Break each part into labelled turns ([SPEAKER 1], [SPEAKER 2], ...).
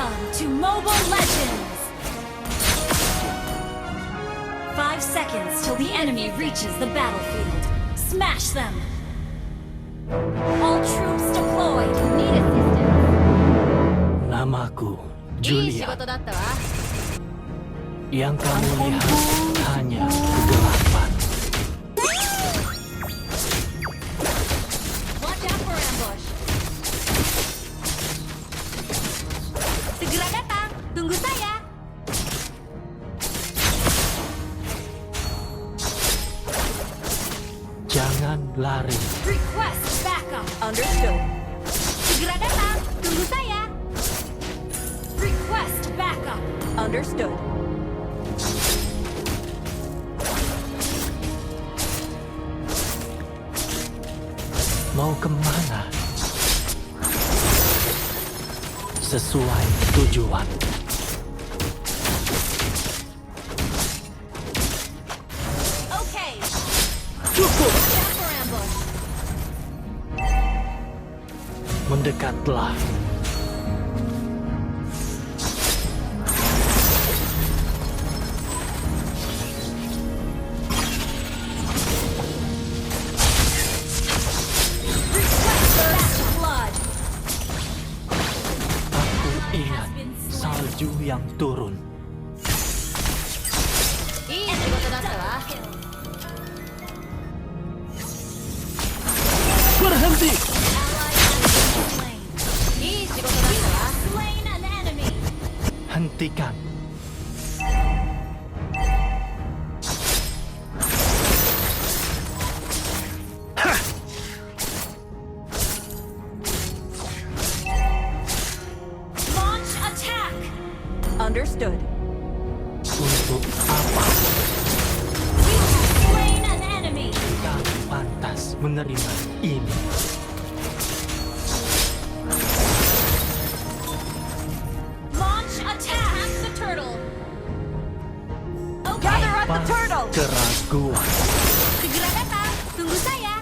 [SPEAKER 1] Welcome to Mobile Legends! 5 seconds till the enemy reaches the battlefield. Smash them! All troops deployed. Need assistance.
[SPEAKER 2] Namaku Julian. Yang kamu lihat hanya kegelapan.
[SPEAKER 1] Watch out for ambush. Segera datang. Tunggu saya.
[SPEAKER 2] Jangan lari.
[SPEAKER 1] Request backup.
[SPEAKER 3] Understood.
[SPEAKER 1] Segera datang. Tunggu saya. Request backup.
[SPEAKER 3] Understood.
[SPEAKER 2] Mau kemana? Sesuai tujuan.
[SPEAKER 1] Okay.
[SPEAKER 2] Cukup.
[SPEAKER 1] Watch out for ambush.
[SPEAKER 2] Mendekatlah. Aku ingat salju yang turun. Berhenti.
[SPEAKER 1] Slain an enemy.
[SPEAKER 2] Hentikan.
[SPEAKER 1] Launch attack.
[SPEAKER 3] Understood.
[SPEAKER 2] Untuk apa
[SPEAKER 1] You have slain an enemy.
[SPEAKER 2] kamu pantas menerima ini?
[SPEAKER 1] Launch attack. The turtle. Okay.
[SPEAKER 3] Gather at the
[SPEAKER 2] Pas
[SPEAKER 3] turtle.
[SPEAKER 2] keraguan.
[SPEAKER 1] Segera datang. Tunggu saya.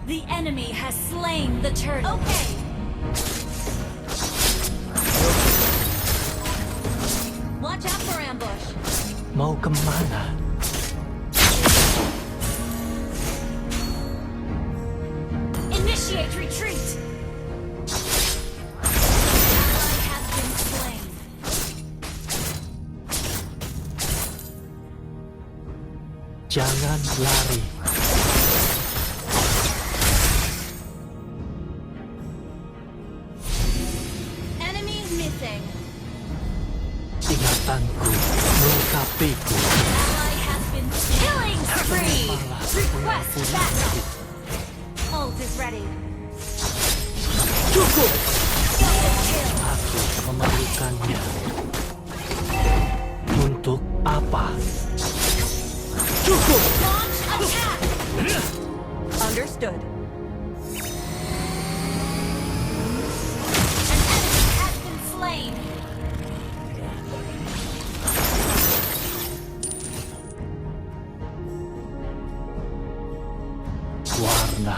[SPEAKER 1] The enemy has slain the turtle. Okay. Watch out for ambush.
[SPEAKER 2] Mau kemana?
[SPEAKER 1] Initiate retreat. Ally has been slain.
[SPEAKER 2] Jangan lari.
[SPEAKER 1] Enemy missing.
[SPEAKER 2] Ingatanku melengkapiku.
[SPEAKER 1] Ally has been killing spree. Request backup. Ult is ready.
[SPEAKER 2] Cukup.
[SPEAKER 1] Double kill.
[SPEAKER 2] Aku memerlukannya. Untuk apa? Cukup.
[SPEAKER 1] Launch attack.
[SPEAKER 3] Understood.
[SPEAKER 1] An enemy has been slain.
[SPEAKER 2] Warna.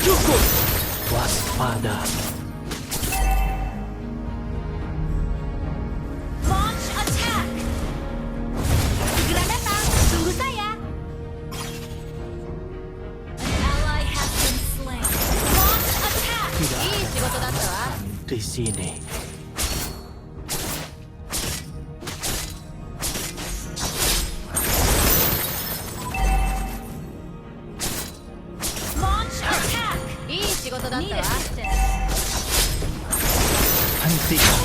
[SPEAKER 2] Cukup. Waspada.
[SPEAKER 1] Launch attack. Segera datang. Tunggu saya. An ally has been slain. Launch attack.
[SPEAKER 2] Tidak ada alasan di sini.
[SPEAKER 1] Launch attack. Need assistance.
[SPEAKER 2] Hentikan.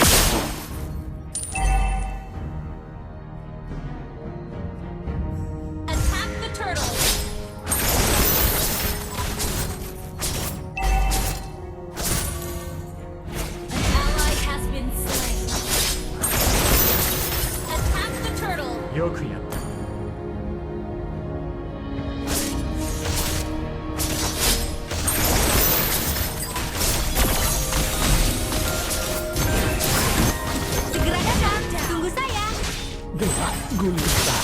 [SPEAKER 1] Attack the turtle. An ally has been slain. Attack the turtle.
[SPEAKER 2] よくやった
[SPEAKER 1] Segera datang. Tunggu saya.
[SPEAKER 2] Gerak gulita.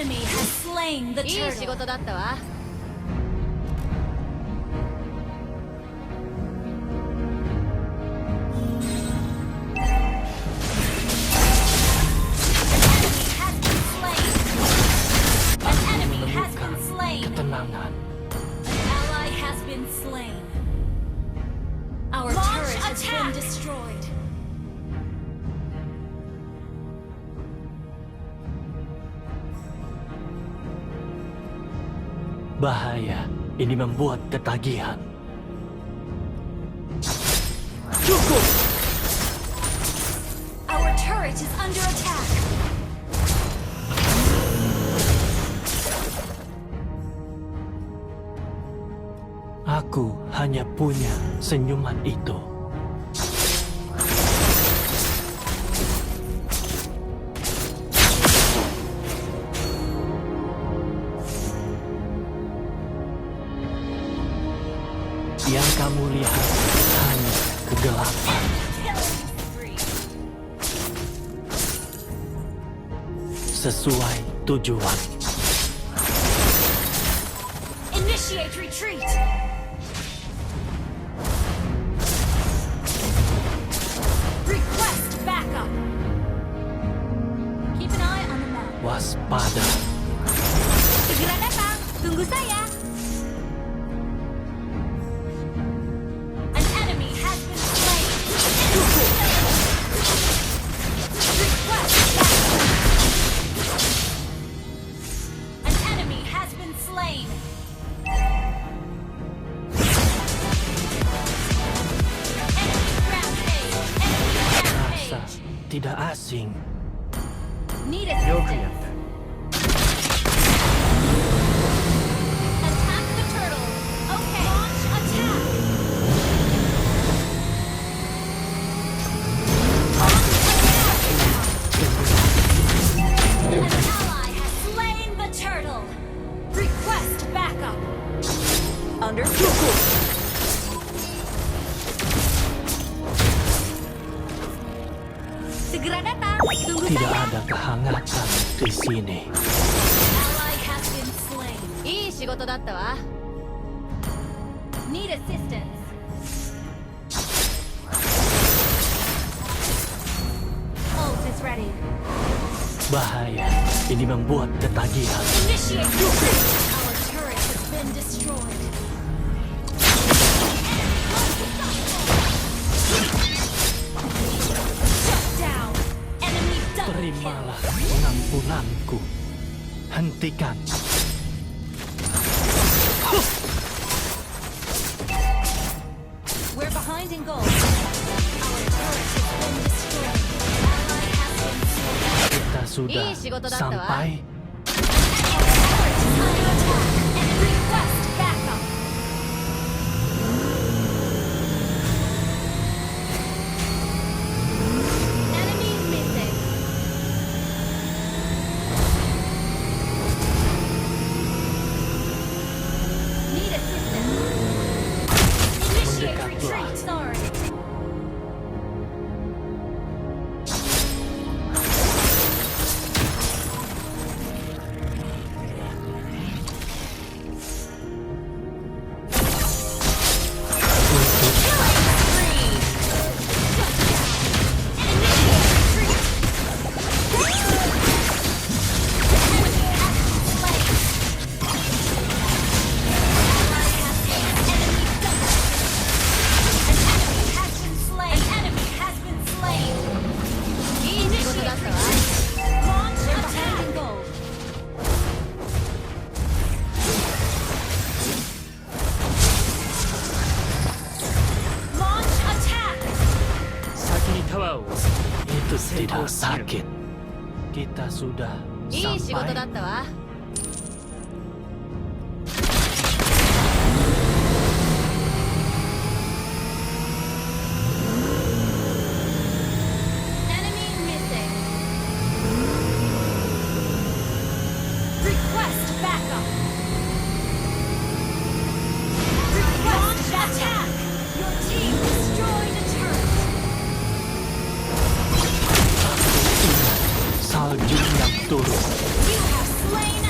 [SPEAKER 1] enemy has slain the
[SPEAKER 3] いい仕
[SPEAKER 1] turtle.
[SPEAKER 3] 事だったわ。
[SPEAKER 1] An enemy has been slain.
[SPEAKER 2] Ketenangan.
[SPEAKER 1] An ally has been slain. Our turret has been destroyed.
[SPEAKER 2] Bahaya, ini membuat ketagihan. Cukup!
[SPEAKER 1] Our turret is under attack.
[SPEAKER 2] Aku hanya punya senyuman itu. Yang kamu lihat hanya kegelapan.
[SPEAKER 1] Killing spree.
[SPEAKER 2] Sesuai tujuan.
[SPEAKER 1] Initiate retreat. Request backup. Keep an eye on the map.
[SPEAKER 2] Waspada.
[SPEAKER 1] Segera datang. Tunggu saya. An enemy has been slain. Request backup. An enemy has been slain. Enemy rampage. Enemy
[SPEAKER 2] Rasa
[SPEAKER 1] rampage.
[SPEAKER 2] tidak asing.
[SPEAKER 1] Need assistance. Attack the turtle. Okay. Launch attack. Launch attack. An ally has slain the turtle. Request backup.
[SPEAKER 3] Understood.
[SPEAKER 1] Segera datang. Tunggu
[SPEAKER 2] Tidak
[SPEAKER 1] saya.
[SPEAKER 2] ada kehangatan di sini.
[SPEAKER 1] Ally has been slain.
[SPEAKER 3] いい仕事だったわ。
[SPEAKER 1] Need assistance. Ult is ready.
[SPEAKER 2] Bahaya, ini membuat ketagihan.
[SPEAKER 1] Initiate retreat. Our turret has been destroyed. Shut down. Enemy double kill.
[SPEAKER 2] Terimalah pengampunanku. Hentikan.
[SPEAKER 1] We're behind in gold. Our turret has been destroyed. Ally has been slain.
[SPEAKER 2] Kita sudah
[SPEAKER 3] Ih, shigoto datta wa.
[SPEAKER 2] sampai.
[SPEAKER 1] Our turret is under attack. And request backup. Enemy missing. Need assistance. Initiate
[SPEAKER 2] Mendekatlah.
[SPEAKER 1] retreat. Sorry.
[SPEAKER 2] Itu tidak sakit. Kita sudah
[SPEAKER 3] いい仕事だ
[SPEAKER 2] sampai.
[SPEAKER 3] ったわ。
[SPEAKER 1] Enemy missing. Request backup. Request attack. Your team destroyed a turret.
[SPEAKER 2] Salju yang turun.
[SPEAKER 1] You have slain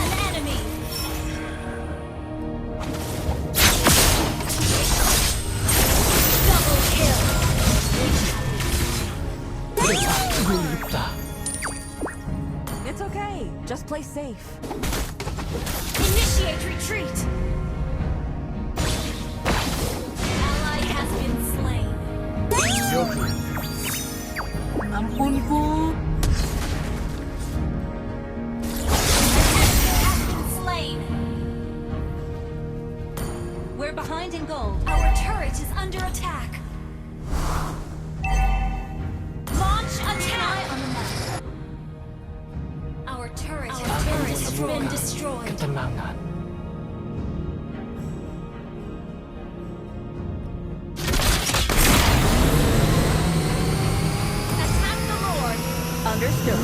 [SPEAKER 2] Dewa gulita.
[SPEAKER 4] It's okay. Just play safe.
[SPEAKER 1] Initiate retreat. Ally has been slain.
[SPEAKER 5] Ampun ku.
[SPEAKER 1] Has been slain. We're behind in gold. Our turret is under attack. Launch attack on the map. Our turret has been destroyed.
[SPEAKER 2] Ketenangan.
[SPEAKER 1] Attack the Lord.
[SPEAKER 4] Understood.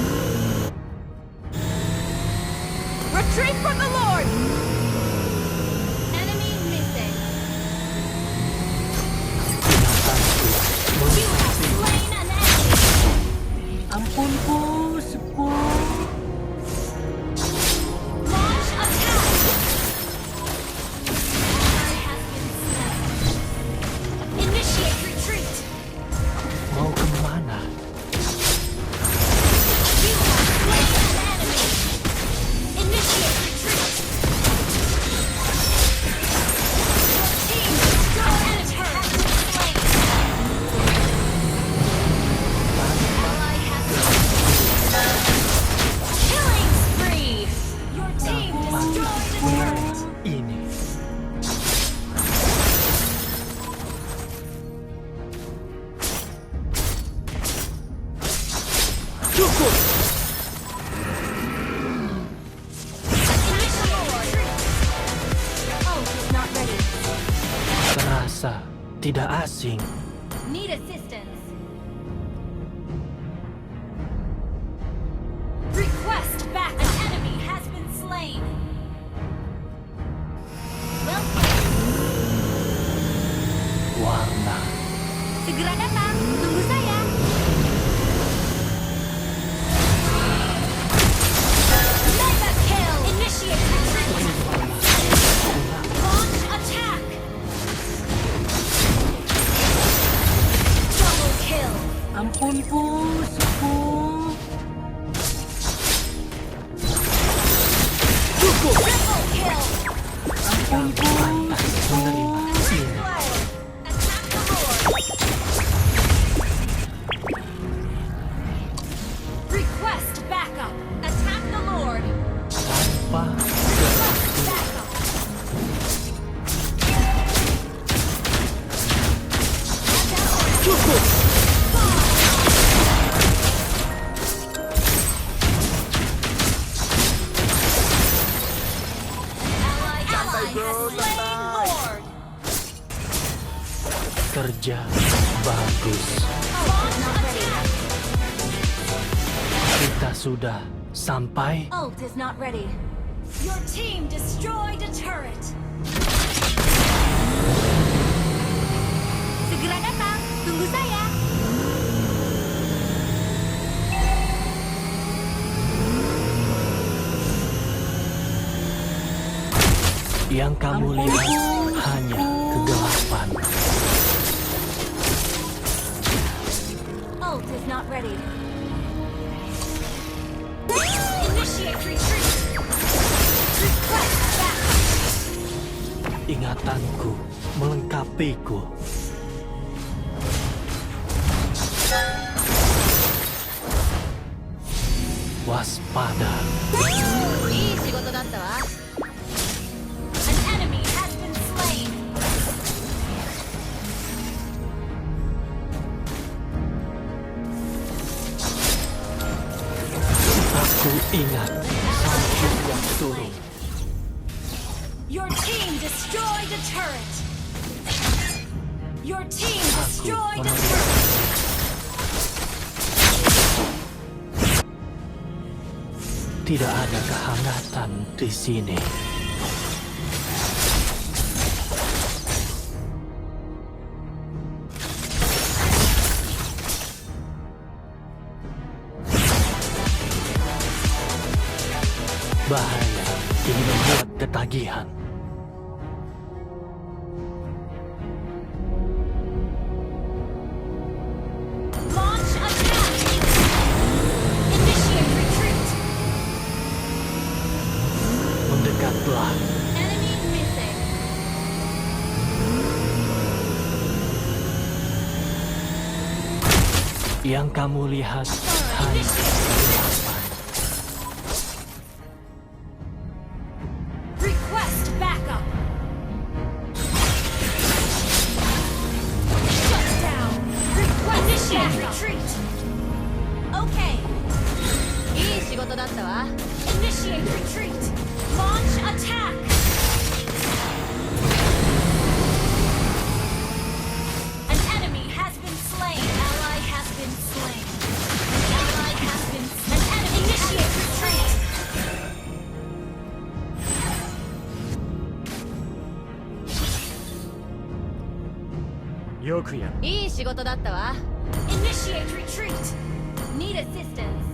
[SPEAKER 4] Retreat from the Lord!
[SPEAKER 1] Enemy missing.
[SPEAKER 2] Inatanku
[SPEAKER 1] You have slain an enemy.
[SPEAKER 5] Ampun ku, sepuh.
[SPEAKER 1] Launch attack. Ally has been slain. Initiate retreat.
[SPEAKER 2] mau kemana?
[SPEAKER 1] You have slain an enemy. Initiate retreat. Your team destroyed an enemy. Has been slain. Ally has been slain. Killing spree. Your team destroyed a turret.
[SPEAKER 2] Ini.
[SPEAKER 4] Cukup!
[SPEAKER 1] Initiate retreat. Ult is not ready.
[SPEAKER 2] Terasa tidak asing.
[SPEAKER 1] Need assistance. Request back. An enemy has been slain. Well played.
[SPEAKER 2] Warna.
[SPEAKER 1] Segera datang. Tunggu saya. Mega kill. Initiate retreat. Launch attack. Double kill.
[SPEAKER 5] Ampun ku, sepuh.
[SPEAKER 4] Cukup!
[SPEAKER 1] Triple kill.
[SPEAKER 5] Ampun ku,
[SPEAKER 2] Pantas menerima ini.
[SPEAKER 1] Attack the Lord. Request backup. Attack the Lord.
[SPEAKER 2] Tanpa
[SPEAKER 1] Request backup.
[SPEAKER 4] Cukup!
[SPEAKER 1] Ally has slain Lord.
[SPEAKER 2] kerja bagus.
[SPEAKER 1] Launch attack.
[SPEAKER 2] Kita sudah sampai.
[SPEAKER 1] Ult is not ready. Your team destroyed a turret. Segera datang. Tunggu saya.
[SPEAKER 2] Yang kamu lihat hanya kegelapan.
[SPEAKER 1] Ult is not ready. Initiate retreat. Request backup.
[SPEAKER 2] Ingatanku melengkapiku. Waspada.
[SPEAKER 3] いい仕事だったわ。
[SPEAKER 1] An enemy has been slain.
[SPEAKER 2] Aku ingat salju yang turun.
[SPEAKER 1] Your team destroyed a turret. Your team destroyed a
[SPEAKER 2] memeluk.
[SPEAKER 1] turret.
[SPEAKER 2] Tidak ada kehangatan di sini. Bahaya ini membuat ketagihan.
[SPEAKER 1] Launch attack.
[SPEAKER 2] Yang kamu lihat hanya kegelapan.
[SPEAKER 1] Request backup. Shut down. Request initiate retreat. Okay.
[SPEAKER 3] いい仕事だったわ。
[SPEAKER 1] Initiate retreat. Launch attack. An enemy has been slain. Ally has been slain. An ally has been slain. An enemy initiate retreat.
[SPEAKER 2] Yokuya.
[SPEAKER 3] いい仕事だったわ。
[SPEAKER 1] Initiate retreat. Need assistance.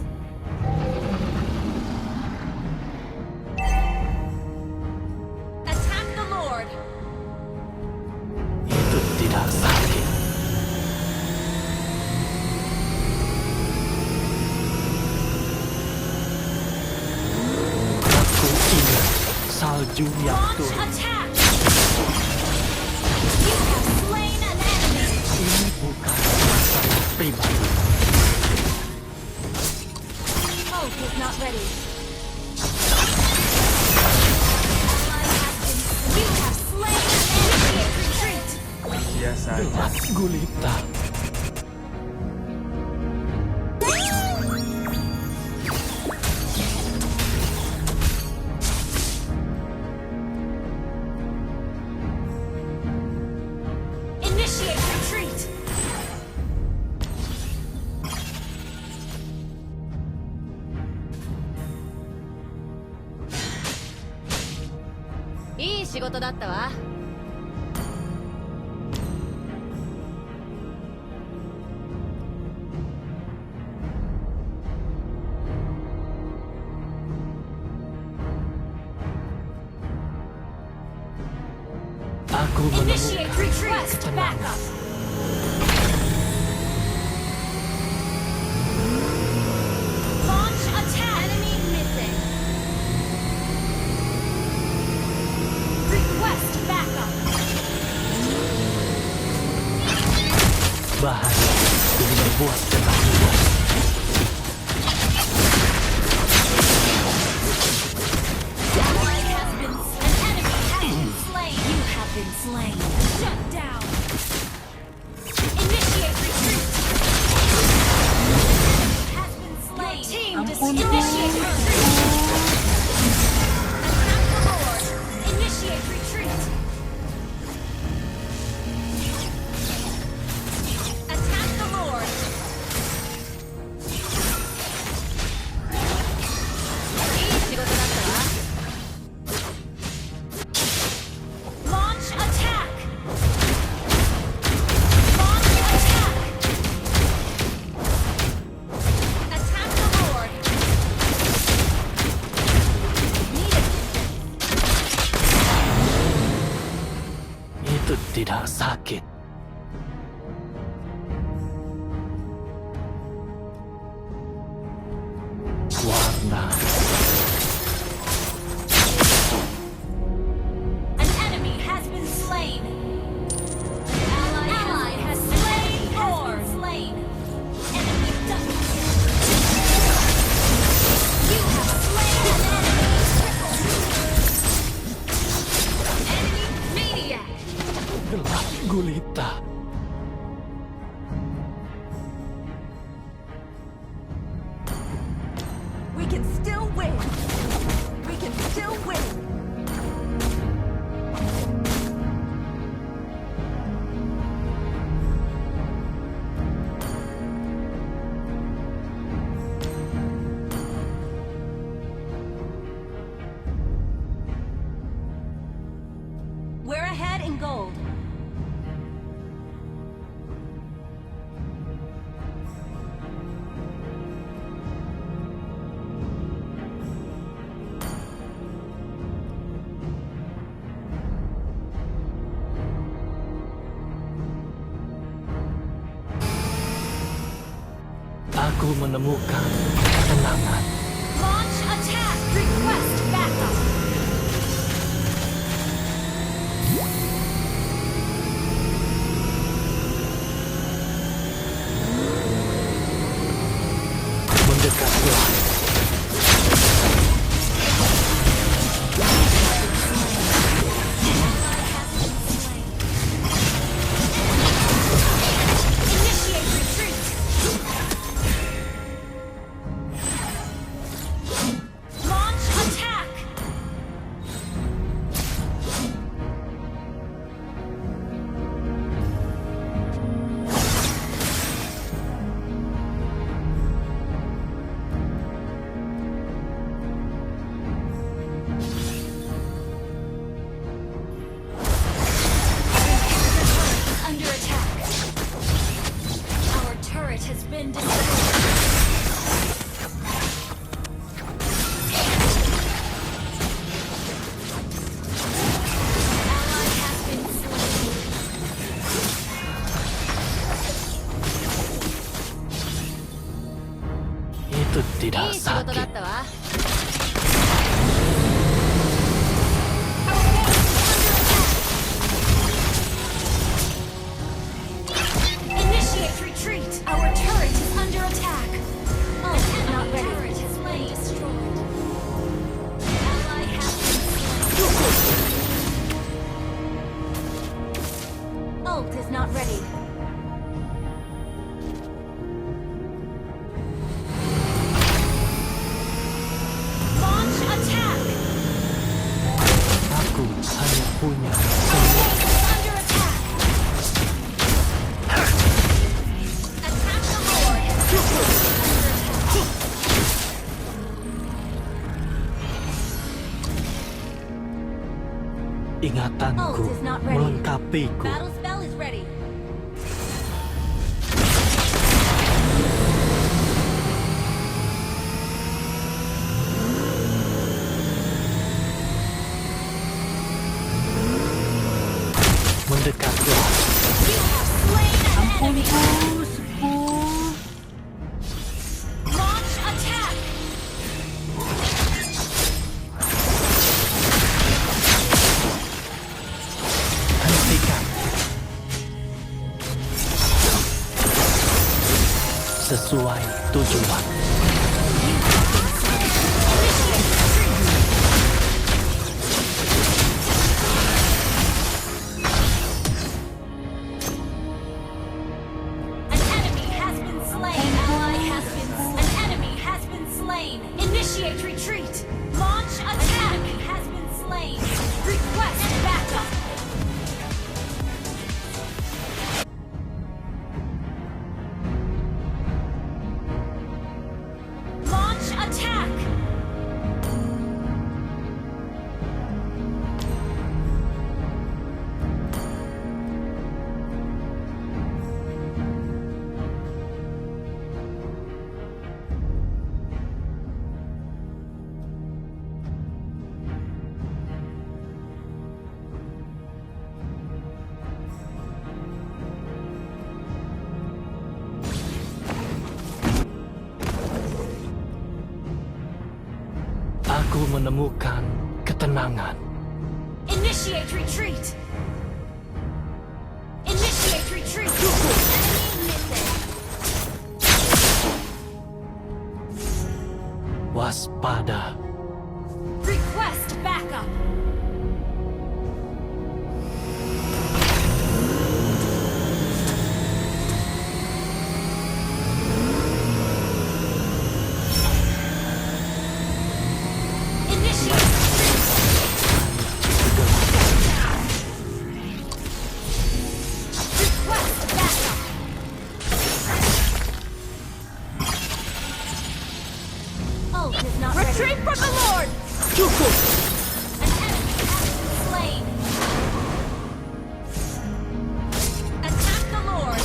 [SPEAKER 1] Attack the Lord.
[SPEAKER 2] Itu tidak sakit. Aku ingat salju yang
[SPEAKER 1] Launch
[SPEAKER 2] turun.
[SPEAKER 1] attack. You have slain an enemy.
[SPEAKER 2] Ini bukan masalah pribadi.
[SPEAKER 1] Ult is not ready. You have slain an enemy. Retreat.
[SPEAKER 6] Biasa aja.
[SPEAKER 2] Gelap gulita.
[SPEAKER 1] Initiate retreat.
[SPEAKER 3] いい仕事だったわ。
[SPEAKER 2] Aku
[SPEAKER 1] Initiate
[SPEAKER 2] menemukan
[SPEAKER 1] retreat.
[SPEAKER 2] ketenangan.
[SPEAKER 1] Backup. Launch attack. Enemy missing. Request backup.
[SPEAKER 2] Bahaya ini membuat ketakutan.
[SPEAKER 1] Ally has been slain. An enemy has been slain. You have been slain. Shut down. Initiate retreat. Has been slain. Your team
[SPEAKER 5] Ampun,
[SPEAKER 1] initiate
[SPEAKER 5] Bu.
[SPEAKER 1] retreat. Attack the Lord. Initiate retreat. Attack the Lord. Launch attack. Launch attack. Attack the Lord. Need assistance.
[SPEAKER 2] Itu tidak sakit. Warna.
[SPEAKER 1] An enemy has been slain. An ally has slain. Slain. Enemy double kill. You have slain an enemy. Enemy maniac.
[SPEAKER 2] Gelap gulita.
[SPEAKER 4] We can still win. We can still win. We're ahead in gold.
[SPEAKER 2] Aku menemukan ketenangan.
[SPEAKER 1] Launch attack. Request backup.
[SPEAKER 2] kegelapan.
[SPEAKER 1] Initiate retreat. Launch attack. Under attack. Our turret has been destroyed. Ally has been slain.
[SPEAKER 2] Itu tidak
[SPEAKER 3] いい仕事だ
[SPEAKER 2] sakit.
[SPEAKER 3] ったわ。
[SPEAKER 1] Initiate retreat. Our turret is under attack. Oh, not ready. Turret has been destroyed. Ally has been slain. Ult is not ready. Launch attack.
[SPEAKER 2] Aku hanya punya
[SPEAKER 1] Our
[SPEAKER 2] semua.
[SPEAKER 1] base is under attack. Attack the Lord.
[SPEAKER 2] Ingatanku
[SPEAKER 1] Ult is not ready.
[SPEAKER 2] melengkapiku.
[SPEAKER 1] Battle spell is ready.
[SPEAKER 2] Mendekatlah.
[SPEAKER 1] You have slain an
[SPEAKER 5] Ampun
[SPEAKER 1] enemy.
[SPEAKER 5] bu, sepuh.
[SPEAKER 1] Launch attack.
[SPEAKER 2] Hentikan. Sesuai tujuan.
[SPEAKER 1] An enemy has been slain. Ally has been slain. An enemy has been slain. Initiate retreat. Launch attack. Has been slain. Request backup. Launch attack.
[SPEAKER 2] Aku menemukan ketenangan.
[SPEAKER 1] Initiate retreat. Initiate retreat. Enemy missing.
[SPEAKER 2] Waspada.
[SPEAKER 1] Request backup. Initiate request backup. Ult is not ready. Retreat from the Lord.
[SPEAKER 2] Cukup.
[SPEAKER 1] An enemy has been slain. Attack the Lord.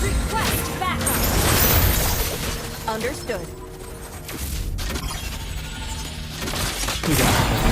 [SPEAKER 1] Request backup.
[SPEAKER 3] Understood.
[SPEAKER 2] Tidak ada